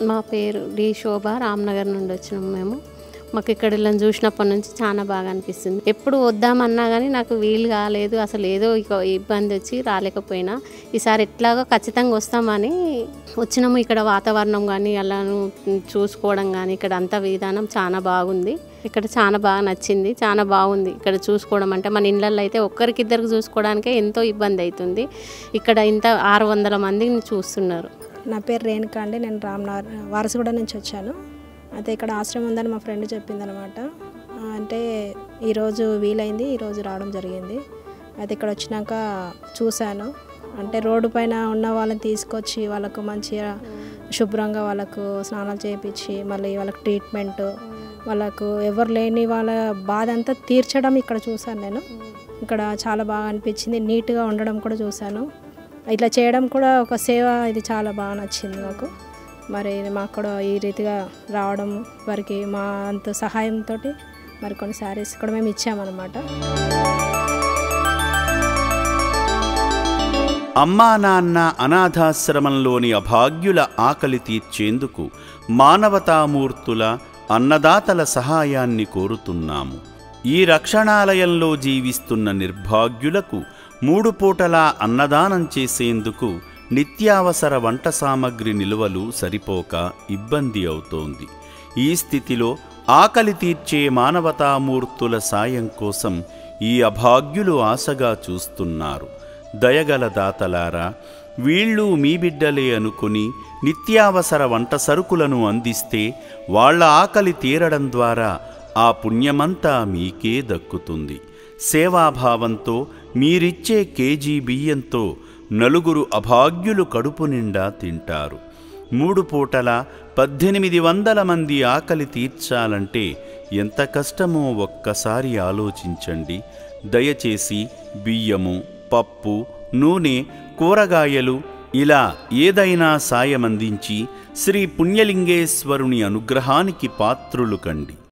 మా పేరు డి శోభ, రామ్నగర్ నుండి వచ్చినాము మేము. మాకు ఇక్కడ ఇలా చూసినప్పటి నుంచి చాలా బాగా అనిపిస్తుంది. ఎప్పుడు వద్దామన్నా కానీ నాకు వీలు కాలేదు, అసలు ఏదో ఇబ్బంది వచ్చి రాలేకపోయినా. ఈసారి ఎట్లాగో ఖచ్చితంగా వస్తామని వచ్చినాము. ఇక్కడ వాతావరణం కానీ అలా చూసుకోవడం కానీ ఇక్కడ అంత విధానం చాలా బాగుంది. ఇక్కడ చాలా బాగా నచ్చింది, చాలా బాగుంది. ఇక్కడ చూసుకోవడం అంటే మన ఇళ్ళల్లో అయితే ఒక్కరికిద్దరికి చూసుకోవడానికే ఎంతో ఇబ్బంది అవుతుంది. ఇక్కడ ఇంత 600 మందిని చూస్తున్నారు. నా పేరు రేణుక అండి. నేను రామ్నగర్ వారసుగూడ నుంచి వచ్చాను. అయితే ఇక్కడ ఆశ్రమం ఉందని మా ఫ్రెండ్ చెప్పింది అనమాట. అంటే ఈరోజు వీలైంది, ఈరోజు రావడం జరిగింది. అయితే ఇక్కడ వచ్చినాక చూశాను. అంటే రోడ్డు పైన ఉన్న వాళ్ళని తీసుకొచ్చి వాళ్ళకు మంచిగా శుభ్రంగా వాళ్ళకు స్నానాలు చేయించి మళ్ళీ వాళ్ళకి ట్రీట్మెంట్, వాళ్ళకు ఎవరు లేని వాళ్ళ బాధ అంతా తీర్చడం ఇక్కడ చూశాను నేను. ఇక్కడ చాలా బాగా అనిపించింది. నీట్గా ఉండడం కూడా చూశాను. ఇట్లా చేయడం కూడా ఒక సేవ, ఇది చాలా బాగా నచ్చింది నాకు. మరి మాకు కూడా ఈ రీతిగా రావడం వారికి మా అంత సహాయంతో మరి కొన్ని శారీస్ కూడా మేము ఇచ్చామన్నమాట. అమ్మా నాన్న అనాథాశ్రమంలోని అభాగ్యుల ఆకలి తీర్చేందుకు మానవతామూర్తుల అన్నదాతల సహాయాన్ని కోరుతున్నాము. ఈ రక్షణాలయంలో జీవిస్తున్న నిర్భాగ్యులకు 3 పూటలా అన్నదానం చేసేందుకు నిత్యావసర వంట సామగ్రి నిల్వలు సరిపోక ఇబ్బంది అవుతోంది. ఈ స్థితిలో ఆకలి తీర్చే మానవతామూర్తుల సాయం కోసం ఈ అభాగ్యులు ఆశగా చూస్తున్నారు. దయగల దాతలారా, వీళ్ళు మీ బిడ్డలే అనుకుని నిత్యావసర వంట సరుకులను అందిస్తే వాళ్ల ఆకలి తీరడం ద్వారా ఆ పుణ్యమంతా మీకే దక్కుతుంది. సేవాభావంతో మీరిచ్చే కేజీ బియ్యంతో 4 అభాగ్యులు కడుపు నిండా తింటారు. 3 పూటల 1800 మంది ఆకలి తీర్చాలంటే ఎంత కష్టమో ఒక్కసారి ఆలోచించండి. దయచేసి బియ్యము, పప్పు, నూనె, కూరగాయలు ఇలా ఏదైనా సాయమందించి శ్రీ పుణ్యలింగేశ్వరుని అనుగ్రహానికి పాత్రులు కండి.